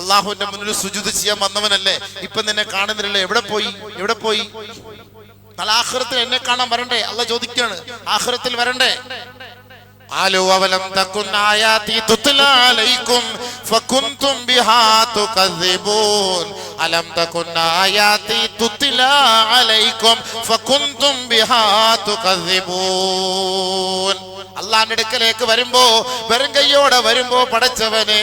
അള്ളാഹുവിന്റെ മുന്നിൽ സുജൂദ് ചെയ്യാൻ വന്നവനല്ലേ, ഇപ്പൊ നിന്നെ കാണുന്നില്ലല്ലോ, എവിടെ പോയി? നാളെ ആഖിറത്തിൽ എന്നെ കാണാൻ വരണ്ടേ? അള്ളാഹ് ചോദിക്കാണ്, ആഖിറത്തിൽ വരണ്ടേ? അവലം തകുൻ ആയാതി തുത്ലാ അലൈക്കും ഫകുൻതും ബിഹാ തുകദ്ദിബൂൻ. അലം തകുൻ ആയാതി തുത്ലാ അലൈക്കും ഫകുൻതും ബിഹാ തുകദ്ദിബൂൻ. അള്ളാന്റെ അടുക്കലേക്ക് വരുമ്പോ, വെറും കയ്യോടെ വരുമ്പോ, പടച്ചവനെ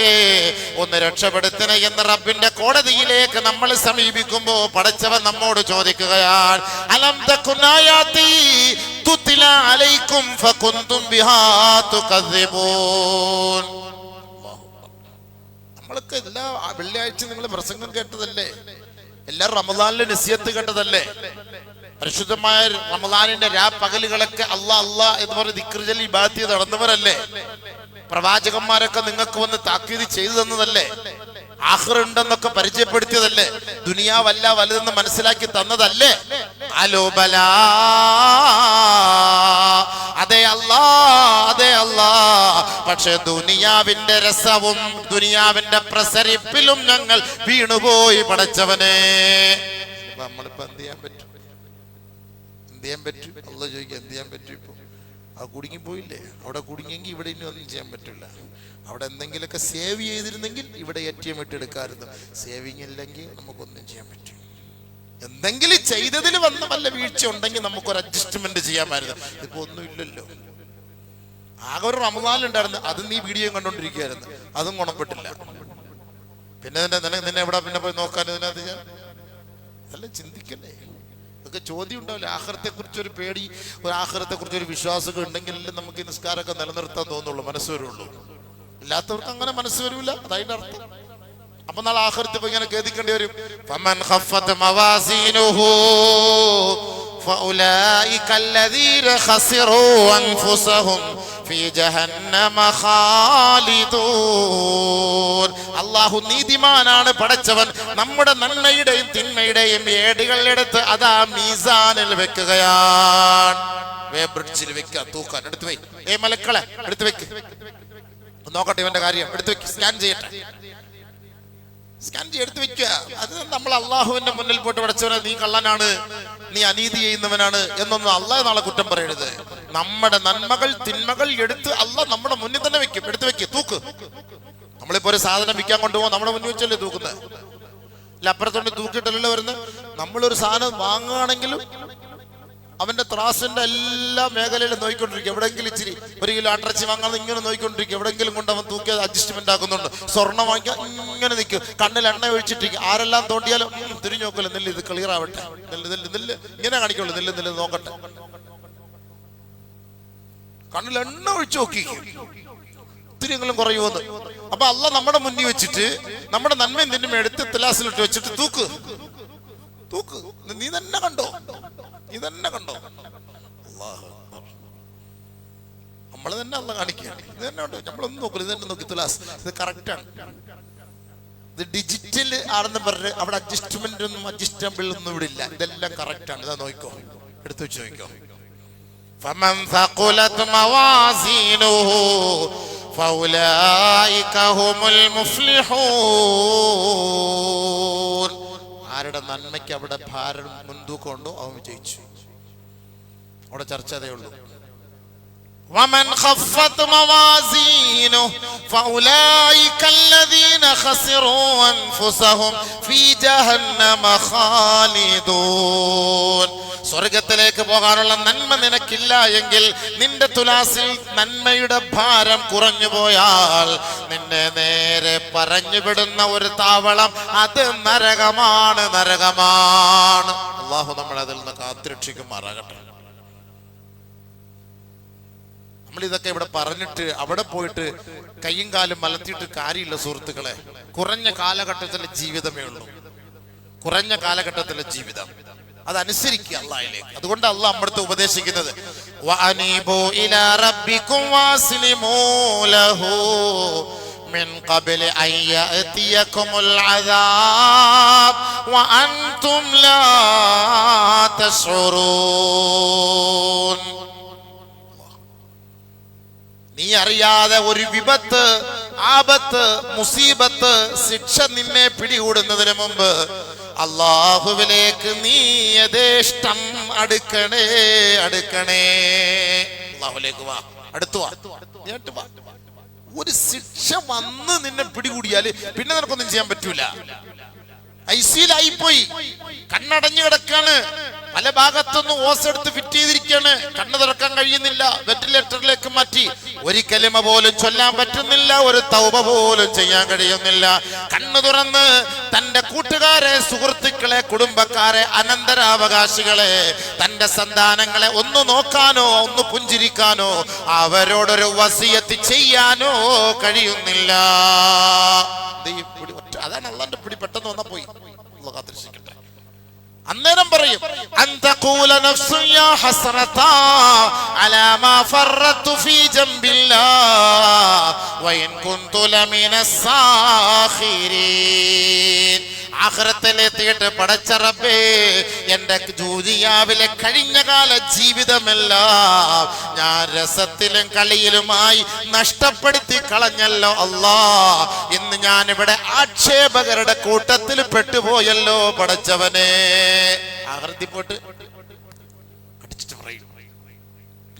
ഒന്ന് രക്ഷപ്പെടുത്തണേ എന്ന് റബ്ബിന്റെ കോടതിയിലേക്ക് നമ്മൾ സമീപിക്കുമ്പോ പടച്ചവൻ നമ്മോട് ചോദിക്കുകയാണ്, അലം തകുൻ ആയാതി തുത്ലാ അലൈക്കും ഫകുൻതും ബിഹാ തുകദ്ദിബൂൻ. നമ്മൾക്ക് എല്ലാ വെള്ളിയാഴ്ച നിങ്ങൾ പ്രസംഗം കേട്ടതല്ലേ? എല്ലാ റമദാനിലെ നസിഹത്ത് കേട്ടതല്ലേ? പരിശുദ്ധമായ റമദാനിന്റെ പകലുകളൊക്കെ അല്ലാ എന്ന് പറഞ്ഞ് ദിക്ർ ചൊല്ലി ഇബാദത്ത് ചെയ്ത് നടന്നവരല്ലേ? പ്രവാചകന്മാരൊക്കെ നിങ്ങൾക്ക് വന്ന് താക്കീത് ചെയ്തു തന്നതല്ലേ? ആഖിറുണ്ടെന്നൊക്കെ പരിചയപ്പെടുത്തിയതല്ലേ? ദുനിയാവല്ല വലുതെന്ന് മനസ്സിലാക്കി തന്നതല്ലേ? അലോബലാ, അതെ അല്ലാ. പക്ഷെ ദുനിയാവിന്റെ രസവും ദുനിയാവിന്റെ പ്രസരിപ്പിലും ഞങ്ങൾ വീണുപോയി പടച്ചവനെ. നമ്മളിപ്പോ എന്ത് ചെയ്യാൻ പറ്റും? അള്ളാഹ് ചോദിക്കുക, എന്ത് ചെയ്യാൻ പറ്റും? ഇപ്പൊ ആ കുടുങ്ങിപ്പോയില്ലേ? അവിടെ കുടുങ്ങിയെങ്കിൽ ഇവിടെ ഇനി ഒന്നും ചെയ്യാൻ പറ്റില്ല. അവിടെ എന്തെങ്കിലുമൊക്കെ സേവ് ചെയ്തിരുന്നെങ്കിൽ ഇവിടെ ATM ഇട്ടെടുക്കാമായിരുന്നു. സേവിങ് ഇല്ലെങ്കിൽ നമുക്കൊന്നും ചെയ്യാൻ പറ്റും. എന്തെങ്കിലും ചെയ്തതിൽ വന്ന വല്ല വീഴ്ച ഉണ്ടെങ്കിൽ നമുക്കൊരു അഡ്ജസ്റ്റ്മെന്റ് ചെയ്യാമായിരുന്നു. ഇപ്പൊ ഒന്നും ഇല്ലല്ലോ. ആകെ ഒരു റമദാനിലുണ്ടായിരുന്നു, അത് നീ വീഡിയോ കണ്ടോണ്ടിരിക്കുകയായിരുന്നു, അതും ഗുണപ്പെട്ടില്ല. പിന്നെ നിന്നെ എവിടെ പിന്നെ പോയി നോക്കാൻ? ഇതിനകത്ത് ഞാൻ അല്ല ചിന്തിക്കല്ലേ? ഇതൊക്കെ ചോദ്യം ഉണ്ടാവില്ല. ആഖിറത്തെ കുറിച്ചൊരു പേടി, ഒരു ആഖിറത്തെ കുറിച്ചൊരു വിശ്വാസമൊക്കെ ഉണ്ടെങ്കിലല്ലേ നമുക്ക് ഈ നിസ്കാരമൊക്കെ നിലനിർത്താൻ തോന്നുള്ളൂ, മനസ്സ് വരുള്ളൂ. ഇല്ലാത്തവർക്ക് അങ്ങനെ മനസ്സ് വരില്ല, അതതിന്റെ അർത്ഥം. അപ്പൊ നാളെ ആഖിറത്ത് ഇപ്പൊ ഇങ്ങനെ ഖേദിക്കേണ്ടി വരും. ഫമൻ ഖഫ്ഫത് മവാസീനുഹു ഫഉലൈക അല്ലദീന ഖസിറൂ അൻഫുസഹും ഫീ ജഹന്നമ ഖാലിദൂൻ. അല്ലാഹു നീതിമാനാണ് പടച്ചവൻ. നമ്മുടെ നന്മയുടെയും തിന്മയുടെയും ഏടുകൾ എടുത്ത് അതാ മീസാനിൽ വെക്കുകയാണ്. ബ്രിഡ്ജിൽ വെക്കുക, തൂക്കാൻ എടുത്തു വയ്ക്ക്. മലക്കളെ എടുത്തു വെക്ക്, നോക്കട്ടെ ഇവന്റെ കാര്യം, എടുത്തു വെക്ക്, സ്കാൻ ചെയ്യട്ടെ. എടുത്തു വെക്കുക. അത് നമ്മൾ അള്ളാഹുവിന്റെ മുന്നിൽ പോയിട്ട് പടച്ചവനെ നീ കള്ളനാണ്, നീ അനീതി ചെയ്യുന്നവനാണ് എന്നൊന്നും അള്ളാഹ് നാളെ കുറ്റം പറയരുത്. നമ്മുടെ നന്മകൾ തിന്മകൾ എടുത്ത് അള്ളാഹ് നമ്മുടെ മുന്നിൽ തന്നെ വെക്കും. എടുത്തു വെക്ക്, തൂക്ക്. നമ്മളിപ്പോ ഒരു സാധനം വിൽക്കാൻ കൊണ്ടുപോകാൻ നമ്മുടെ മുന്നിൽ വെച്ചല്ലേ തൂക്കുന്നത്? അല്ല അപ്പുറത്തോണ്ട് തൂക്കിയിട്ടല്ലോ വരുന്നത്. നമ്മളൊരു സാധനം വാങ്ങുകയാണെങ്കിലും അവന്റെ ത്രാസിന്റെ എല്ലാ മേഖലയിലും നോക്കിക്കൊണ്ടിരിക്കും. എവിടെയെങ്കിലും ഇച്ചിരി 1 കിലോ ആട്ടിറച്ചി വാങ്ങാൻ ഇങ്ങനെ നോക്കിക്കൊണ്ടിരിക്കും. എവിടെയെങ്കിലും കൊണ്ട് അവൻ തൂക്കി അഡ്ജസ്റ്റ്മെന്റ് ആക്കുന്നുണ്ട്. സ്വർണ്ണം വാങ്ങിക്കാൻ ഇങ്ങനെ നിൽക്കും, കണ്ണിൽ എണ്ണ ഒഴിച്ചിട്ടിരിക്കും. ആരെല്ലാം തോണ്ടിയാലും തിരിഞ്ഞു നോക്കല്ലോ, നെല്ല് ഇത് ക്ലിയർ ആവട്ടെ, നെല്ല് ഇങ്ങനെ കാണിക്കുള്ളൂ, നെല്ല് നോക്കട്ടെ. കണ്ണിൽ എണ്ണ ഒഴിച്ചു നോക്കി ഒത്തിരിയെങ്കിലും കുറയുമെന്ന്. അപ്പൊ അള്ളാഹ് നമ്മുടെ മുന്നിൽ വെച്ചിട്ട് നമ്മുടെ നന്മയും തിന്മയും എടുത്ത് തിലാസിലിട്ട് വെച്ചിട്ട് തൂക്ക്. നീ തന്നെ കണ്ടോ? നമ്മള് തന്നെ അള്ളാഹ് കാണിക്കുകയാണ്. ഇത് തന്നെ ഉണ്ടോ? നമ്മളൊന്നും നോക്കില്ല, ഇത് തന്നെ നോക്കി തുലാസ്. ഇത് കറക്റ്റാണ്. ഇത് ഡിജിറ്റൽ ആണെന്ന് പറഞ്ഞ് അവിടെ അഡ്ജസ്റ്റ്മെന്റ് ഒന്നും അഡ്ജസ്റ്റബിൾ ഒന്നും ഇവിടെ ഇല്ല. ഇതെല്ലാം കറക്റ്റാണ്. ഇതാ നോക്കിക്കോ, എടുത്തു വെച്ച് നോക്കിക്കോ. فمن ثقلت موازينه فأولئك هم المفلحون. ആരുടെ നന്മയ്ക്ക് അവിടെ ഭാരം മുൻതൂക്കമുണ്ടോ അവൻ വിജയിച്ചു. അവിടെ ചർച്ച അതേ ഉള്ളൂ. ومن خفت موازينه فأولئك الذين خسروا أنفسهم في جهنم خالدون. സ്വർഗത്തിലേക്ക് പോകാനുള്ള നന്മ നിനക്കില്ല എങ്കിൽ നിന്റെ തുലാസിൽ നന്മയുടെ ഭാരം കുറഞ്ഞു പോയാൽ നിന്നെ നേരെ പറഞ്ഞുവിടുന്ന ഒരു താവളം, അത് നരകമാണ്. അല്ലാഹു നമ്മളെ അതിൽ നിന്ന് കാത്തുരക്ഷിക്കുമാറാകട്ടെ. നമ്മളിതൊക്കെ ഇവിടെ പറഞ്ഞിട്ട് അവിടെ പോയിട്ട് കയ്യും കാലും മലത്തിയിട്ട് കാര്യമില്ല സുഹൃത്തുക്കളെ. കുറഞ്ഞ കാലഘട്ടത്തിലെ ജീവിതമേ ഉള്ളൂ, കുറഞ്ഞ കാലഘട്ടത്തിലെ ജീവിതം. അതനുസരിക്കുക അല്ലാഹുവിലേക്ക്. അതുകൊണ്ട് അല്ലാഹ് നമ്മുടെ ഉപദേശിക്കുന്നത് വഅനീബു ഇലാ റബ്ബികും വഅസ്ലിമൂ ലഹു മിൻ ഖബ്ലി അൻ യഅതിയകുമുൽ അദാബ് വഅൻതും ലാ തശ്ഉറൂൻ. നീ അറിയാതെ ഒരു വിപത്ത്, ആപത്ത്, മുസീബത്ത്, ശിക്ഷ നിന്നെ പിടികൂടുന്നതിന് മുമ്പ് അള്ളാഹുവിലേക്ക് നീ യഥേഷ്ടം അടുക്കണേ. അള്ളാഹുവിലേക്ക് വാ, അടുത്തു വാ. ഒരു ശിക്ഷ വന്ന് നിന്നെ പിടികൂടിയാല് പിന്നെ നിനക്കൊന്നും ചെയ്യാൻ പറ്റൂല. ഐസിയിലായിപ്പോയി, കണ്ണടഞ്ഞു കിടക്കാണ്, പല ഭാഗത്തൊന്നും ഓസെടുത്ത് ഫിറ്റ് ചെയ്തിരിക്കാണ്, കണ്ണ് തുറക്കാൻ കഴിയുന്നില്ല, വെന്റിലേറ്ററിലേക്ക് മാറ്റി, ഒരു കലിമ പോലും ചൊല്ലാൻ പറ്റുന്നില്ല, ഒരു തൗബ പോലും ചെയ്യാൻ കഴിയുന്നില്ല. കണ്ണ് തുറന്ന് തന്റെ കൂട്ടുകാരെ, സുഹൃത്തുക്കളെ, കുടുംബക്കാരെ, അനന്തരാവകാശികളെ, തന്റെ സന്താനങ്ങളെ ഒന്ന് നോക്കാനോ ഒന്ന് പുഞ്ചിരിക്കാനോ അവരോടൊരു വസിയത്ത് ചെയ്യാനോ കഴിയുന്നില്ല. അതാണ് അള്ളാന്റെ പിടി പെട്ടെന്ന് വന്നാ പോയി. അള്ളാഹ് കാത്തിരക്ഷിക്കട്ടെ. അന്നേരം പറയും അന്തഖൂല നഫ്സു യാ ഹസ്റതാ അലാ മാ ഫറത്തു ഫീ ജംബില്ലാഹ് വഇൻ കുന്തു ലമിനസ് സാഖിരീൻ. ആഖിറത്തിലെത്തിയിട്ട് പടച്ച റബ്ബേ, എന്റെ ദുനിയാവിലെ കഴിഞ്ഞ കാല ജീവിതമെല്ലാം ഞാൻ രസത്തിലും കളിയിലുമായി നഷ്ടപ്പെടുത്തി കളഞ്ഞല്ലോ അല്ലാ. ഇന്ന് ഞാൻ ഇവിടെ ആക്ഷേപകരുടെ കൂട്ടത്തിൽ പെട്ടുപോയല്ലോ പടച്ചവനെ. ആഖിറത്തിൽ പോയിട്ട് അടിച്ചിട്ട് പറയും,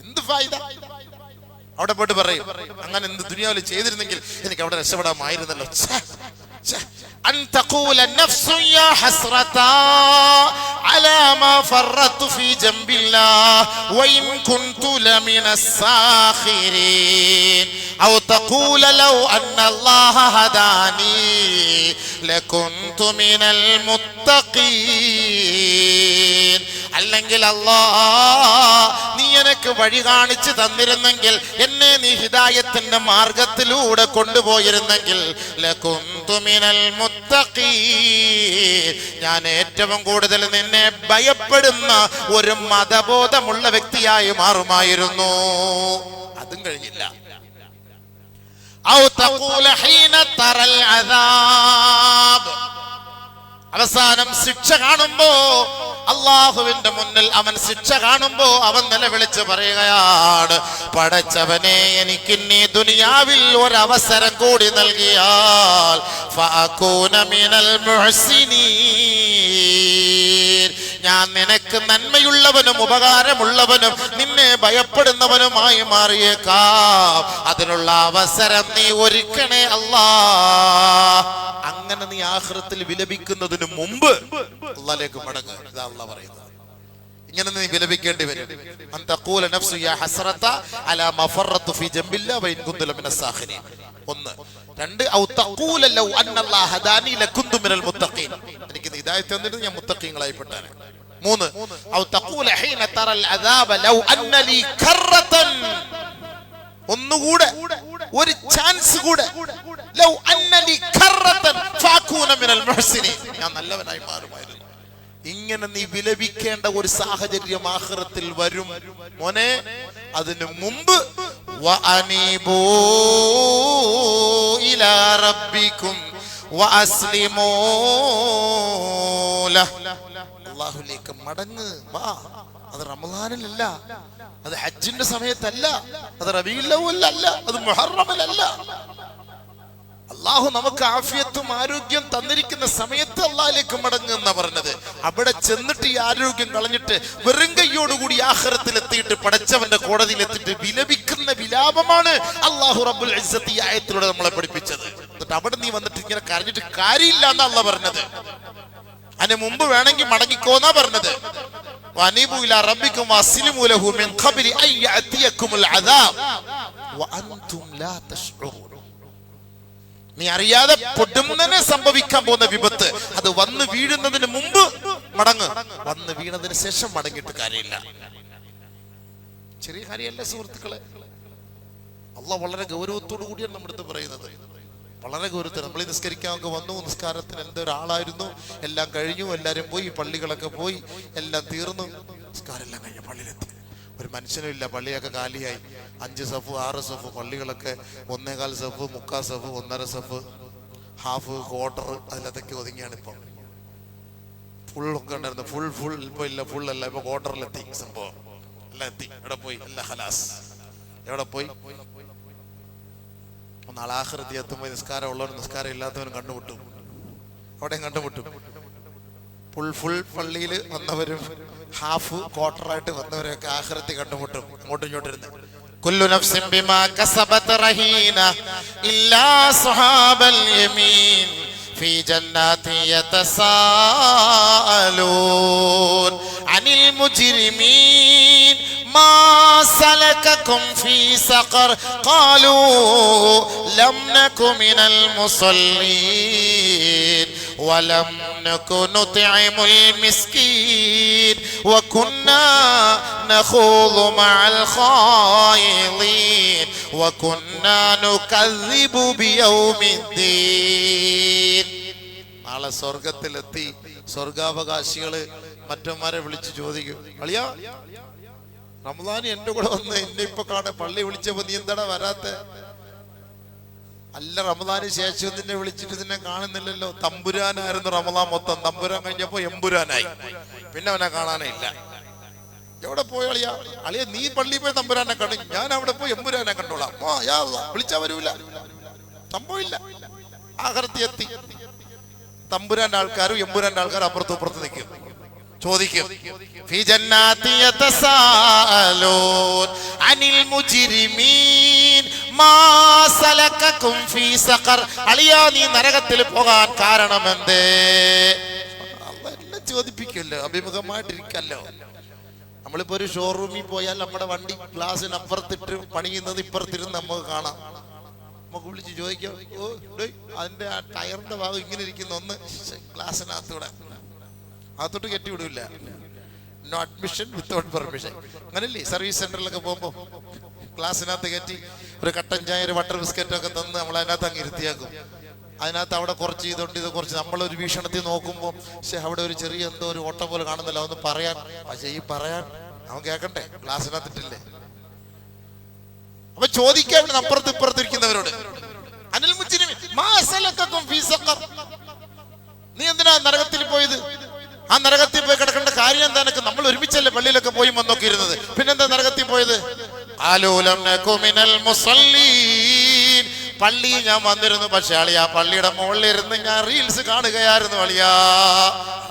എന്ത് ഫായിദ? അവിടെ പോയിട്ട് പറയും, അങ്ങനെ എന്ത് ദുനിയാവിൽ ചെയ്തിരുന്നെങ്കിൽ എനിക്ക് അവിടെ രക്ഷപ്പെടാമായിരുന്നല്ലോ. أن تقول النفس يا حسرتا على ما فرطت في جنب الله وإن كنت لمن الساخرين أو تقول لو أن الله هداني لكنت من المتقين. അല്ലെങ്കിൽ അല്ലാഹ് നീ എനിക്ക് വഴി കാണിച്ചു തന്നിരുന്നെങ്കിൽ, എന്നെ നീ ഹിദായത്തിന്റെ മാർഗത്തിലൂടെ കൊണ്ടുപോയിരുന്നെങ്കിൽ ലകുന്തു മിനൽ മുത്തഖീൻ, ഞാൻ ഏറ്റവും കൂടുതൽ നിന്നെ ഭയപ്പെടുന്ന ഒരു മതബോധമുള്ള വ്യക്തിയായി മാറുമായിരുന്നു. അതും കഴിഞ്ഞില്ല. ഔ തഖൂല ഹീന തറൽ അദാബ്, അവസാനം ശിക്ഷ കാണുമ്പോ, അള്ളാഹുവിന്റെ മുന്നിൽ അവൻ ശിക്ഷ കാണുമ്പോ അവൻ നിലവിളിച്ച് പറയുകയാണ്, പടച്ചവനെ, എനിക്ക് നീ ദുനിയാവിൽ ഒരവസരം കൂടി നൽകിയാൽ ഫഅകൂന മിനൽ മുഹ്സിനീൻ, ഞാൻ നിനക്ക് നന്മയുള്ളവനും ഉപകാരമുള്ളവനും നിന്നെ ഭയപ്പെടുന്നവനുമായി മാറിയേക്കാം. അതിനുള്ള അവസരം നീ ഒരുക്കണേ അല്ലാ. അങ്ങനെ നീ ആഖിറത്തിൽ വിലപിക്കുന്നതിന് മുമ്പ് അല്ലാഹുവിലേക്ക് മടങ്ങുക. ഇതാ അല്ലാഹ് പറയുന്നത്. ഇങ്ങനെ നീ വിലപിക്കേണ്ടി വരും. അൻ തഖൂല നഫ്സു യാ ഹസ്റത അലാ മാ ഫറത്തു ഫീ ജംബില്ലാഹി വഇൻ കുന്തു ലമിനസ് സാഖിരീൻ. ഒന്ന്. രണ്ട്, ഔ തഖൂല ലൗ അന്നല്ലാഹ ഹദാനി ലകുന്തു മിനൽ മുത്തഖീൻ, എനിക്ക് ഹിദായത്ത് തന്നിട്ട് ഞാൻ മുത്തഖീങ്ങളായി പെട്ടാണ്. മൂന്ന്, ഔ തഖൂല ഹീന തറൽ അദാബ ലൗ അന്ന ലീ കറതൻ, ഒന്നുകൂടെ ഒരു ചാൻസ് കൂടെ, ലൗ അന്ന ലീ കറതൻ ഫഅകൂന മിനൽ മുഹ്സിനീൻ, ഞാൻ നല്ലവനായി മാറുമായിരുന്നു. ഇങ്ങനെ നീ വിലപിക്കേണ്ട ഒരു സാഹചര്യം ആഖിറത്തിൽ വരും മോനെ. അതിനു മുമ്പ് വഅനീബൂ ഇലാ റബ്ബിക്കും വഅസ്ലിമൂ ലഹു, അല്ലാഹുവിലേക്ക് മടങ്ങ് വാ. അത് റമളാനിലല്ല, അത് ഹജ്ജിന്റെ സമയത്തല്ല, അത് റബീഉൽ അവ്വലിലല്ല, അത് മുഹറമിലല്ല. അള്ളാഹു നമുക്ക് ആഫിയത്തും ആരോഗ്യം തന്നിരിക്കുന്ന സമയത്ത് അള്ളാഹിലേക്ക് മടങ്ങുന്ന പറഞ്ഞത്. അവിടെ ചെന്നിട്ട് ഈ ആരോഗ്യം കളഞ്ഞിട്ട് വെറും കയ്യോടുകൂടി ആഖിറത്തിൽ എത്തിയിട്ട് പടച്ചവന്റെ കോടതിയിൽ എത്തിയിട്ട് വിലപിക്കുന്ന വിലാപമാണ് അള്ളാഹു റബ്ബുൽ ഇസ്സത്ത് ഈ ആയത്തിലൂടെ നമ്മളെ പഠിപ്പിച്ചത്. എന്നിട്ട് അവിടെ നീ വന്നിട്ട് ഇങ്ങനെ കരഞ്ഞിട്ട് കാര്യമില്ല എന്നാ അള്ളാഹ് പറഞ്ഞത്. അതിന് മുമ്പ് വേണമെങ്കിൽ മടങ്ങിക്കോന്നാ പറഞ്ഞത്. വഅനീബൂ ഇലാ റബ്ബിക്കും വഅസ്ലിമൂ ലഹു മിൻ ഖബ്ലി അൻ യഅതിയകുമുൽ അദാബ് വഅൻതും ലാ തശ്ഉറൂൻ. നീ അറിയാതെ പൊടുന്നനെ സംഭവിക്കാൻ പോകുന്ന വിപത്ത്, അത് വന്ന് വീഴുന്നതിന് മുമ്പ് മടങ്ങ്. വന്ന് വീണതിന് ശേഷം മടങ്ങിയിട്ട് കാര്യമില്ല. ചെറിയ കാര്യമല്ല സുഹൃത്തുക്കളെ. അള്ളാഹ് വളരെ ഗൗരവത്തോടു കൂടിയാണ് നമ്മുടെ അടുത്ത് പറയുന്നത്. വളരെ ഗൗരവത്തിൽ നമ്മൾ നിസ്കരിക്കാൻ ഒക്കെ വന്നു. നിസ്കാരത്തിന് എന്തൊരാളായിരുന്നു, എല്ലാം കഴിഞ്ഞു, എല്ലാവരും പോയി, പള്ളികളൊക്കെ പോയി, എല്ലാം തീർന്നു, നിസ്കാരം എല്ലാം കഴിഞ്ഞു, പള്ളിയിലെത്തി. ഒരു മനുഷ്യനും ഇല്ല, പള്ളിയൊക്കെ കാലിയായി. 5 സഫ് 6 സഫ്, പള്ളികളൊക്കെ 1.25 സഫ്, 3/4 സഫ്, 1.5 സഫ്, ഹാഫ്, ക്വാർട്ടർ, അതിലതൊക്കെ ഒതുങ്ങിയാണ്. ഇപ്പം ഫുള്ളൊക്കെ ഉണ്ടായിരുന്നു. ഫുൾ ഇപ്പൊ ഇല്ല, ഫുൾ അല്ല, ഇപ്പൊ ക്വാർട്ടറിലെത്തി സംഭവം. എല്ലാം എത്തി. എവിടെ പോയി? എല്ലാം ഹലാസ്. എവിടെ പോയി? നാളെ ആഖിറത്തിൽ എത്തുമ്പോൾ നിസ്കാരം ഉള്ളവരും നിസ്കാരം ഇല്ലാത്തവരും കണ്ടുമുട്ടും. അവിടെയും കണ്ടുമുട്ടും. ഫുൾ പള്ളിയിൽ വന്നവരും ഹാഫ് ക്വാർട്ടറായിട്ട് വന്നവരൊക്കെ ആഖിറത്തിൽ കണ്ടുമുട്ടും. അങ്ങോട്ടും ഇങ്ങോട്ടും ഇരുന്ന് കുല്ലു നഫ്സിൻ ബിമാ കസബത് റഹീന ഇല്ലാ സ്വഹാബൽ യമീൻ ഫീ ജന്നാതി യതസാഅലൂൻ അനിൽ മുജ്രിമീൻ മാ സലകകും ഫീ സഖർ ഖാലൂ ലം നകു മിനൽ മുസല്ലീൻ വലം നകു നുത്ഇമുൽ മിസ്കീൻ വകുന്നാ നഖൂദു മഅൽ ഖായിദീൻ വകുന്നാ നുകദ്ദിബു ബിയൗമിദ്ദീൻ. നാളെ സ്വർഗത്തിലെത്തി സ്വർഗാവകാശികള് മറ്റന്മാരെ വിളിച്ച് ചോദിക്കും, അളിയാ റമദാൻ എന്റെ കൂടെ വന്ന് എന്നെ ഇപ്പൊ കാണാൻ പള്ളി വിളിച്ചപ്പോ നീ എന്താടാ വരാത്ത? അല്ല, റമദാന് ശേഷം നിന്നെ വിളിച്ചിട്ട് നിന്നെ കാണുന്നില്ലല്ലോ. തമ്പുരാനായിരുന്നു റമദാൻ മൊത്തം. തമ്പുരാൻ കഴിഞ്ഞപ്പോ എമ്പുരാനായി. പിന്നെ അവനെ കാണാനേ ഇല്ല. എവിടെ പോയി അളിയാ? അളിയ നീ പള്ളിയിൽ പോയി തമ്പുരാനെ കണ്ടു, ഞാൻ അവിടെ പോയി എമ്പുരാനെ കണ്ടോളാം. വിളിച്ചാ വരൂല, സംഭവമില്ല. ആഖിറത്തിൽ എത്തി തമ്പുരാന്റെ ആൾക്കാരും എമ്പുരാന്റെ ആൾക്കാരും അപ്പുറത്തും ഇപ്പുറത്ത് നിൽക്കും. ചോദിക്കും, ഫീ ജന്നാതി യതസാഅലൂൻ അനിൽ മുജ്രിമീൻ മാ സലകകും ഫീ സഖർ. അളിയാ നീ നരകത്തിൽ പോകാൻ കാരണം എന്തേ? അല്ലാഹ് എല്ലാം ചോദിപ്പിക്കുമല്ലോ, അഭിമുഖമായിട്ടിരിക്കല്ലോ. നമ്മളിപ്പോ ഒരു ഷോറൂമിൽ പോയാൽ നമ്മുടെ വണ്ടി ഗ്ലാസിന് അപ്പുറത്തിട്ട് പണിയുന്നത് ഇപ്പുറത്തിരുന്ന് നമുക്ക് കാണാം. നമുക്ക് വിളിച്ച് ചോദിക്കാം, ഓ അതിന്റെ ആ ടയറിന്റെ ഭാഗം ഇങ്ങനെ ഇരിക്കുന്ന ഒന്ന് ഗ്ലാസിനകത്തൂടെ അകത്തോട്ട് കയറ്റി വിടൂല. No admission without permission. അങ്ങനല്ലേ സർവീസ് സെന്ററിലൊക്കെ പോകുമ്പോ ഗ്ലാസിനകത്ത് കയറ്റി ഒരു കട്ടൻ ചായ ഒരു ബട്ടർ ബിസ്ക്കറ്റ് ഒക്കെ തന്ന് നമ്മൾ അതിനകത്ത് അങ്ങ് ഇരുത്തിയാക്കും. അതിനകത്ത് അവിടെ കുറച്ച് ഇതുണ്ട് ഇത് കുറച്ച് നമ്മളൊരു വീക്ഷണത്തിൽ നോക്കുമ്പോൾ പക്ഷെ അവിടെ ഒരു ചെറിയ എന്തോ ഒരു ഓട്ടം പോലെ കാണുന്നില്ല. ഒന്ന് പറയാൻ, പക്ഷെ ഈ പറയാൻ അവൻ കേൾക്കണ്ടേ, ഗ്ലാസിനകത്തിട്ടില്ലേ. അപ്പൊ ചോദിക്കാൻ അപ്പുറത്ത് ഇപ്പുറത്ത് ഇരിക്കുന്നവരോട്, അനിൽ മുജ്രിമീൻ മാ സലകകും ഫീ സഖർ, നീ എന്തിനാ നരകത്തിൽ പോയത്? ആ നരകത്തിൽ പോയി കിടക്കേണ്ട കാര്യം എന്താ? നമ്മൾ ഒരുമിച്ചല്ലേ പള്ളിയിലൊക്കെ പോയി വന്നൊക്കെ ഇരുന്നത്, പിന്നെന്താ നരകത്തിൽ പോയത്? ഖാലൂ ലം നകു മിനൽ മുസല്ലീൻ, പള്ളി ഞാൻ വന്നിരുന്നു, പക്ഷെ അളിയാ പള്ളിയുടെ മുകളിൽ ഇരുന്ന് ഞാൻ റീൽസ് കാണുകയായിരുന്നു അളിയാ.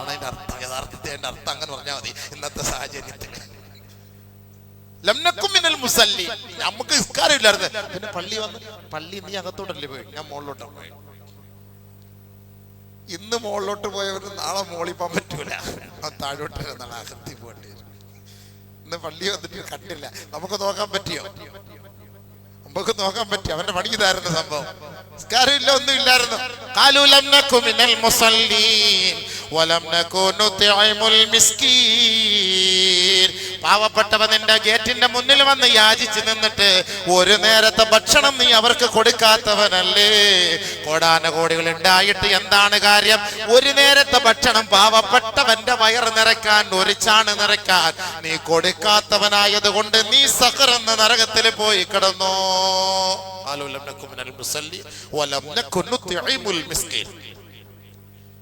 ആണ് അതിന്റെ അർത്ഥം. യഥാർത്ഥത്തിൽ അതിന്റെ അർത്ഥം അങ്ങനെ പറഞ്ഞാൽ മതി ഇന്നത്തെ സാഹചര്യത്തിൽ. ലം നകു മിനൽ മുസല്ലീൻ, നമുക്ക് നിസ്കാരം ഇല്ലായിരുന്നു. പിന്നെ പള്ളി വന്ന്, പള്ളി നീ അകത്തോട്ടല്ലേ പോയി, ഞാൻ മുകളിലോട്ടാണ് പോയി. ഇന്ന് മുകളിലോട്ട് പോയവര് നാളെ മോളിൽ പോകാൻ പറ്റൂല, താഴോട്ട് നാളെ അകത്തി പോകേണ്ടി വരും. ഇന്ന് പള്ളി വന്നിട്ട് കണ്ടില്ല, നമുക്ക് നോക്കാൻ പറ്റിയോ? നമുക്ക് നോക്കാൻ പറ്റിയോ? അവന്റെ പണി ഇതായിരുന്നു സംഭവം. നിസ്കാരം ഇല്ല, ഒന്നും ഇല്ലായിരുന്നു. ഖാലൂ ലം നകു മിനൽ മുസല്ലീൻ വലം നകു നുത്ഇമുൽ മിസ്കീൻ. പാവപ്പെട്ടവൻ നിന്റെ ഗേറ്റിന്റെ മുന്നിൽ വന്ന് യാചിച്ച് നിന്നിട്ട് ഒരു നേരത്തെ ഭക്ഷണം നീ അവർക്ക് കൊടുക്കാത്തവനല്ലേ? കോടാനുകോടികൾ ഉണ്ടായിട്ട് എന്താണ് കാര്യം? ഒരു നേരത്തെ ഭക്ഷണം പാവപ്പെട്ടവന്റെ വയറ് നിറയ്ക്കാൻ, ഒരു ചാണ് നിറയ്ക്കാൻ നീ കൊടുക്കാത്തവനായത് കൊണ്ട് നീ സഖർ എന്ന നരകത്തിൽ പോയി കിടന്നോ.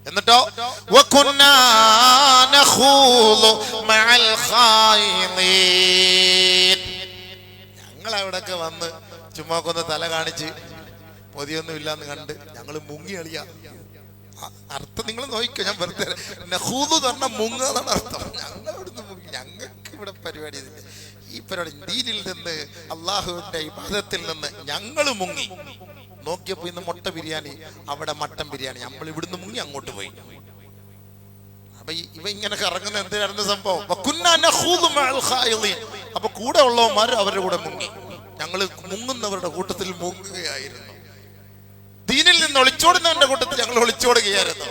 എന്നിട്ടോ ഞങ്ങൾ അവിടെയൊക്കെ വന്ന് ചുമ്മാക്കൊന്ന് തല കാണിച്ച് പൊതിയൊന്നും ഇല്ലാന്ന് കണ്ട് ഞങ്ങൾ മുങ്ങി കളിയാ. അർത്ഥം നിങ്ങൾ നോക്കിക്കോ, ഞാൻ വെറുതെ നഹൂദ് പറഞ്ഞ മുങ്ങ എന്നാണ് അർത്ഥം. ഞങ്ങൾ ഇവിടുന്ന് മുങ്ങി, ഞങ്ങൾക്ക് ഇവിടെ പരിപാടി ഈ പരിപാടി ദീനിൽ നിന്ന് അള്ളാഹുവിന്റെ ഇബാദത്തിൽ നിന്ന് ഞങ്ങൾ മുങ്ങി. നോക്കിയപ്പോ ഇന്ന് മുട്ട ബിരിയാണി, അവിടെ മട്ടൻ ബിരിയാണി, നമ്മൾ ഇവിടുന്ന് മുങ്ങി അങ്ങോട്ട് പോയി. അപ്പൊ ഇവ ഇങ്ങനെ കറങ്ങുന്ന എന്തിനായിരുന്നു സംഭവം? അപ്പൊ കൂടെ ഉള്ളവന്മാർ അവരുടെ കൂടെ മുങ്ങി, ഞങ്ങൾ മുങ്ങുന്നവരുടെ കൂട്ടത്തിൽ മുങ്ങുകയായിരുന്നു. ദീനിൽ നിന്ന് ഒളിച്ചോടുന്നവന്റെ കൂട്ടത്തിൽ ഞങ്ങൾ ഒളിച്ചോടുകയായിരുന്നു.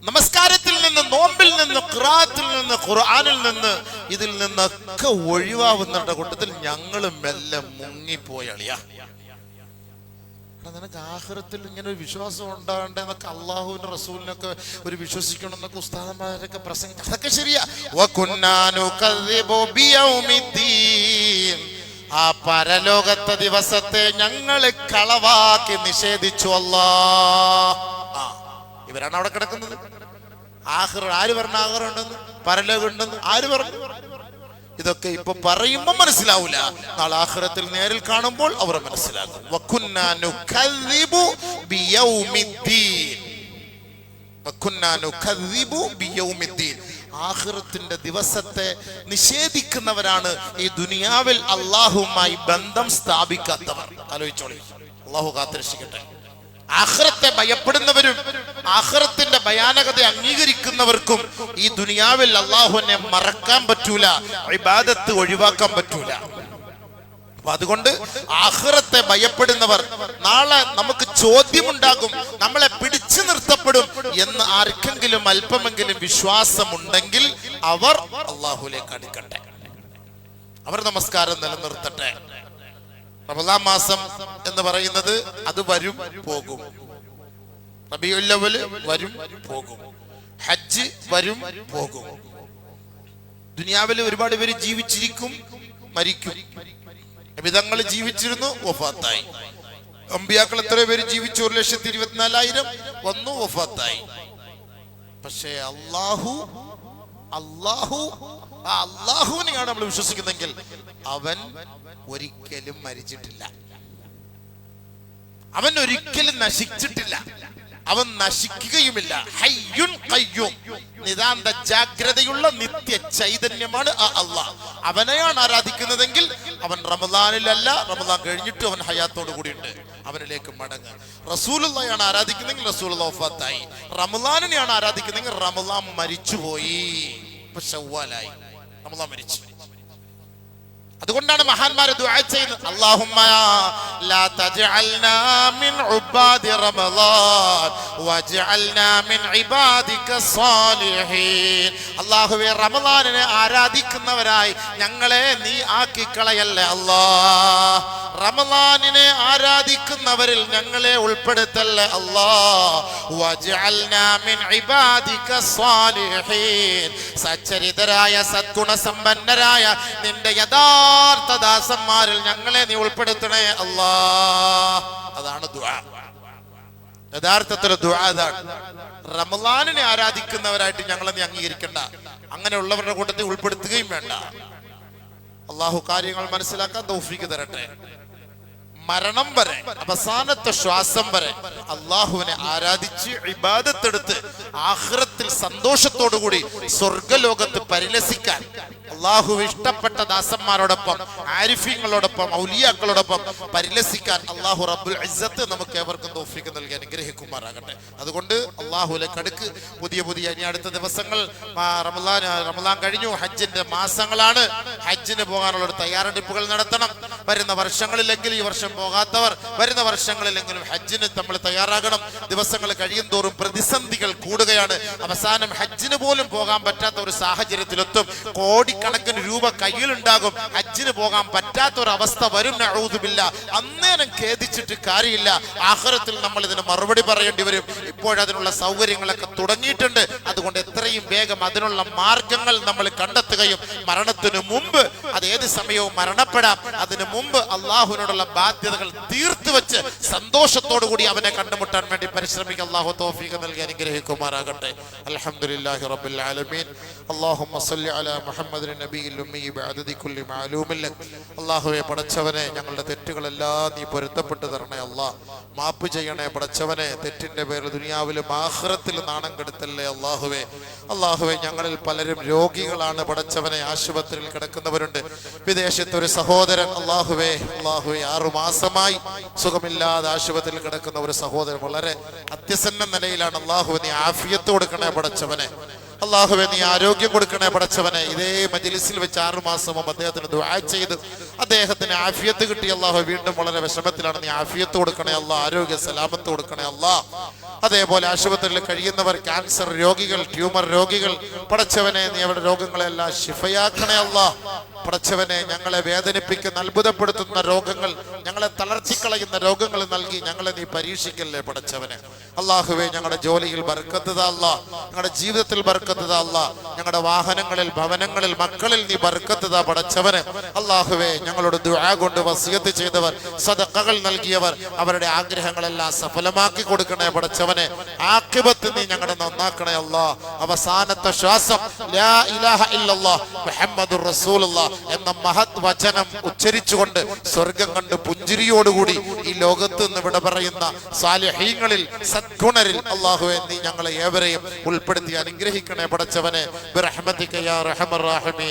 നമസ്കാരത്തിൽ നിന്ന്, നോമ്പിൽ നിന്ന്, ഖുർആനിൽ നിന്ന്, ഖുർആനിൽ നിന്ന്, ഇതിൽ നിന്നൊക്കെ ഒഴിവാവുന്നവരുടെ കൂട്ടത്തിൽ ഞങ്ങൾ മെല്ലെ മുങ്ങിപ്പോയി അളിയാ. നിനക്ക് ആഖിറത്തിൽ ഇങ്ങനെ ഒരു വിശ്വാസം ഉണ്ടാകണ്ടെന്നൊക്കെ അള്ളാഹുവിന്റെ റസൂലിനൊക്കെ ഒരു വിശ്വസിക്കണം എന്നൊക്കെ ഉസ്താദന്മാരൊക്കെ പ്രസംഗിച്ചു, അതൊക്കെ ശരിയാ. ആ പരലോകത്തെ ദിവസത്തെ ഞങ്ങൾ കളവാക്കി നിഷേധിച്ചു അല്ലാഹ്. ഇവരാണ് അവിടെ കിടക്കുന്നത്. ആഖിറ ആര് പറഞ്ഞു? ആഖിറ ഉണ്ടെന്ന്, പരലോകം ഉണ്ടെന്ന് ആര് പറഞ്ഞു? ഇതൊക്കെ ഇപ്പൊ പറയുമ്പോൾ മനസ്സിലാവില്ല, നാളെ ആഖിറത്തിൽ നേരിൽ കാണുമ്പോൾ അവർ മനസ്സിലാകും. വകുന്നാ നുകദ്ദിബു ബിയൗമിദ്ദീൻ. വകുന്നാ നുകദ്ദിബു ബിയൗമിദ്ദീൻ. ആഖിറത്തിന്റെ ദിവസത്തെ നിഷേധിക്കുന്നവരാണ് ഈ ദുനിയാവിൽ അള്ളാഹുവുമായി ബന്ധം സ്ഥാപിക്കാത്തവർ. ആലോചിച്ചോളി, അള്ളാഹു കാത്തിരക്ഷിക്കട്ടെ. ആഖിറത്തെ ഭയപ്പെടുന്നവരും ആഖിറത്തിന്റെ ഭയാനകത അംഗീകരിക്കുന്നവർക്കും ഈ ദുനിയാവിൽ അള്ളാഹുവിനെ മറക്കാൻ പറ്റൂല, ഇബാദത്ത് ഒഴിവാക്കാൻ പറ്റൂല. അപ്പൊ അതുകൊണ്ട് ആഖിറത്തെ ഭയപ്പെടുന്നവർ, നാളെ നമുക്ക് ചോദ്യമുണ്ടാകും, നമ്മളെ പിടിച്ചു നിർത്തപ്പെടും എന്ന് ആർക്കെങ്കിലും അല്പമെങ്കിലും വിശ്വാസമുണ്ടെങ്കിൽ അവർ അള്ളാഹുലേക്ക് അടുക്കട്ടെ, അവർ നമസ്കാരം നിലനിർത്തട്ടെ. റമദാൻ മാസം എന്ന് പറയുന്നത് അത് വരും പോകും, റബീഉൽ അവ്വൽ വരും പോകും, ഹജ്ജ് വരും പോകും. ദുനിയാവിൽ ഒരുപാട് പേര് ജീവിച്ചിരിക്കും, മരിക്കും. നബിതങ്ങൾ ജീവിച്ചിരുന്നു, വഫാത്തായി. അമ്പിയാക്കൾ എത്ര പേര് ജീവിച്ചു? 1,24,000 വന്നു, വഫാത്തായി. പക്ഷേ അള്ളാഹുവിനെയാണ് നമ്മൾ വിശ്വസിക്കുന്നെങ്കിൽ അവൻ ഒരിക്കലും മരിച്ചിട്ടില്ല, അവൻ ഒരിക്കലും നശിച്ചിട്ടില്ല, അവൻ നശിക്കുകയുമില്ല. ഹയ്യുൻ ഖയ്യൂം, നിതാന്ത ജാഗ്രതയുള്ള നിത്യ ചൈതന്യമാണ് ആ അള്ളാഹ്. അവനെയാണ് ആരാധിക്കുന്നതെങ്കിൽ അവൻ റമദാനിലല്ല, റമദാൻ കഴിഞ്ഞിട്ട് അവൻ ഹയാത്തോട് കൂടിയുണ്ട്, അവനിലേക്ക് മടങ്ങുക. റസൂലുള്ളാഹിയാണ് ആരാധിക്കുന്നെങ്കിൽ റസൂലുള്ളാഹി വഫാത്തായി. റമദാനിനെയാണ് ആരാധിക്കുന്നെങ്കിൽ റമദാൻ മരിച്ചുപോയി, ഇപ്പൊ ശവ്വാലായി, റമദാൻ മരിച്ചു. അതുകൊണ്ടാണ് മഹാന്മാരെ ദുആ ചെയ്യുന്നത്, അല്ലാഹുമ്മ ലാ തജ്അൽനാ മിൻ ഉബാദി റമളാൻ വജ്അൽനാ മിൻ ഇബാദിക സ്വാലിഹീൻ. അല്ലാഹുവേ, റമളാനിനെ ആരാധിക്കുന്നവരായി ഞങ്ങളെ നീ ആക്കിക്കളയല്ലേ അല്ലാഹ്. റമളാനിനെ ആരാധിക്കുന്നവരിൽ ഞങ്ങളെ ഉൾപ്പെടുത്തല്ലേ അല്ലാഹ്. വജ്അൽനാ മിൻ ഇബാദിക സ്വാലിഹീൻ, സച്ചരിതരായ സദ്ഗുണസമ്പന്നരായ നിന്റെ യഥാർത്ഥ ദാസന്മാരിൽ ഞങ്ങളെ നീ ഉൾപ്പെടുത്തണേ അല്ലാഹ്. അതാണ് ദുആ. യഥാർത്ഥത്തിൽ ദുആ അതാണ്. റമളാനിനെ ആരാധിക്കുന്നവരായിട്ട് ഞങ്ങളെ നീ അംഗീകരിക്കണ്ട, അങ്ങനെയുള്ളവരുടെ കൂട്ടത്തിൽ ഉൾപ്പെടുത്തുകയും വേണ്ട. അള്ളാഹു കാര്യങ്ങൾ മനസ്സിലാക്കാൻ തൗഫീഖ് തരട്ടെ. മരണം വരെ, അവസാനത്തെ ശ്വാസം വരെ അള്ളാഹുവിനെ ആരാധിച്ച് ഇബാദത്തെടുത്ത് ആഖിറത്തിൽ സന്തോഷത്തോടുകൂടി സ്വർഗലോകത്ത് പരിലസിക്കാൻ, അള്ളാഹു ഇഷ്ടപ്പെട്ട ദാസന്മാരോടൊപ്പം ആരിഫീങ്ങളോടൊപ്പം ഔലിയാക്കളോടൊപ്പം പരിലസിക്കാൻ അള്ളാഹു റബ്ബുൽ ഇസ്സത്ത് നമുക്ക് ഏവർക്കും തൗഫീഖ് നൽകി അനുഗ്രഹിക്കുമാറാകട്ടെ. അതുകൊണ്ട് അള്ളാഹുവിലേക്ക് അടുക്ക്. പുതിയ ഇനി അടുത്ത ദിവസങ്ങൾ റമളാൻ കഴിഞ്ഞു, ഹജ്ജിന്റെ മാസങ്ങളാണ്. ഹജ്ജിന് പോകാനുള്ള ഒരു തയ്യാറെടുപ്പുകൾ നടത്തണം. വരുന്ന വർഷങ്ങളിലെങ്കിലും, ഈ വർഷം പോകാത്തവർ വരുന്ന വർഷങ്ങളിലെങ്കിലും ഹജ്ജിന് നമ്മൾ തയ്യാറാകണം. ദിവസങ്ങൾ കഴിയും തോറും പ്രതിസന്ധികൾ കൂടുകയാണ്. അവസാനം ഹജ്ജിന് പോലും പോകാൻ പറ്റാത്ത ഒരു സാഹചര്യത്തിലെത്തും. കോടിക്കണക്കിന് രൂപ കയ്യിലുണ്ടാകും, ഹജ്ജിന് പോകാൻ പറ്റാത്ത ഒരു അവസ്ഥ വരും. നഊദുബില്ലാ. അന്നേരം ഖേദിച്ചിട്ട് കാര്യമില്ല, ആഖിറത്തിൽ നമ്മൾ ഇതിന് മറുപടി പറയേണ്ടി വരും. ഇപ്പോഴതിനുള്ള സൗകര്യങ്ങളൊക്കെ തുടങ്ങിയിട്ടുണ്ട്. അതുകൊണ്ട് എത്രയും വേഗം അതിനുള്ള മാർഗങ്ങൾ നമ്മൾ കണ്ടെത്തുകയും മരണത്തിനു മുമ്പ്, അത് ഏത് സമയവും മരണപ്പെടാം, അതിനു മുമ്പ് അള്ളാഹുവിനോടുള്ള ബാധ്യതകൾ തീർത്തു വെച്ച് സന്തോഷത്തോടു കൂടി അവനെ കണ്ടുമുട്ടാൻ വേണ്ടി പരിശ്രമിക്കുക. അള്ളാഹു തൗഫീഖ് നൽകി അനുഗ്രഹിക്കുമാറാകട്ടെ. അൽഹംദുലില്ലാഹി റബ്ബിൽ ആലമീൻ. അല്ലാഹുമ്മ സ്വല്ലി അലാ മുഹമ്മദിൻ നബിയിൽ ഉമ്മി ബഅദദി കുല്ലി മഅലൂമിൻ ലക്. അല്ലാഹുവേ, പടച്ചവനെ, ഞങ്ങളുടെ തെറ്റുകളെല്ലാം നീ പൊരുത്തപ്പെട്ട് തരണേ അല്ലാഹ്. മാപ്പ് ചെയ്യണേ പടച്ചവനെ. തെറ്റിന്റെ പേരിൽ ദുനിയാവിലും ആഖിറത്തിലും നാണം കെടുത്തല്ലേ അല്ലാഹുവേ. അല്ലാഹുവേ, ഞങ്ങളിൽ പലരും രോഗികളാണ് പടച്ചവനെ, ആശുപത്രിയിൽ കിടക്കുന്നവരുണ്ട്. വിദേശത്ത് ഒരു സഹോദരൻ അല്ലാഹുവേ 6 മാസമായി സുഖമില്ലാതെ ആശുപത്രിയിൽ കിടക്കുന്ന ഒരു സഹോദരൻ വളരെ അത്യസന്ന നിലയിലാണ്. അല്ലാഹുവേ, നീ ആഫിയത്ത് കൊടുക്കണേ പടച്ചവനെ. അല്ലാഹുവേ, നീ ആരോഗ്യം കൊടുക്കണേ പടച്ചവനെ. ഇതേ മജ്‌ലിസിൽ വെച്ച് 6 മാസം മുമ്പ് അദ്ദേഹത്തിന് ദുആ ചെയ്തു, അദ്ദേഹത്തിന് ആഫിയത്ത് കിട്ടി. അല്ലാഹു വീണ്ടും വളരെ വിഷമത്തിലാണ്. നീ ആഫിയത്ത് കൊടുക്കണേ അല്ലാഹ്, ആരോഗ്യ സലാമത്ത് കൊടുക്കണേ അല്ലാഹ്. അതേപോലെ ആശുപത്രിയിൽ കഴിയുന്നവർ, ക്യാൻസർ രോഗികൾ, ട്യൂമർ രോഗികൾ, പടച്ചവനെ നീ അവരുടെ രോഗങ്ങളെല്ലാം ശിഫയാക്കണേ അല്ലാഹ്. പടച്ചവനെ, ഞങ്ങളെ വേദനിപ്പിക്കുന്ന അത്ഭുതപ്പെടുത്തുന്ന രോഗങ്ങൾ ഞങ്ങളെ തളർത്തിക്കളയുന്ന രോഗങ്ങൾ നൽകി ഞങ്ങളെ നീ പരീക്ഷിക്കല്ലേ പടച്ചവനെ. അള്ളാഹുവേ, ഞങ്ങളുടെ ജോലിയിൽ ബർക്കത്ത് താ അല്ലാ, ഞങ്ങളുടെ ജീവിതത്തിൽ ബർക്കത്ത് താ അല്ലാ, ഞങ്ങളുടെ വാഹനങ്ങളിൽ, ഭവനങ്ങളിൽ, മക്കളിൽ നീ ബർക്കത്ത് താ പടച്ചവനെ. അള്ളാഹുവേ, ഞങ്ങളോട് ദുആ കൊണ്ട് വസിയത്ത് ചെയ്തവർ, സദഖകൾ നൽകിയവർ, അവരുടെ ആഗ്രഹങ്ങളെല്ലാം സഫലമാക്കി കൊടുക്കണേ പടച്ചവനെ. ആഖിബത്ത് നീ ഞങ്ങളുടെ നന്നാക്കണേ അല്ലാ. അവസാനത്തെ ശ്വാസം ലാ ഇലാഹ ഇല്ലല്ലാഹ് മുഹമ്മദുർ റസൂലുള്ളാഹ് എന്ന മഹത് വചനം ഉച്ചരിച്ചുകൊണ്ട് സ്വർഗം കണ്ട് പുഞ്ചിരിയോടുകൂടി ഈ ലോകത്ത് നിന്ന് വിട പറയുന്ന സാലിഹീങ്ങളിൽ, സദ്ഗുണരിൽ അല്ലാഹുവേ നീ ഞങ്ങളെ ഏവരെയും ഉൾപ്പെടുത്തി അനുഗ്രഹിക്കണേ പടച്ചവനെ. ബിറഹ്മതിക യാ അർഹമർ റഹീമീൻ.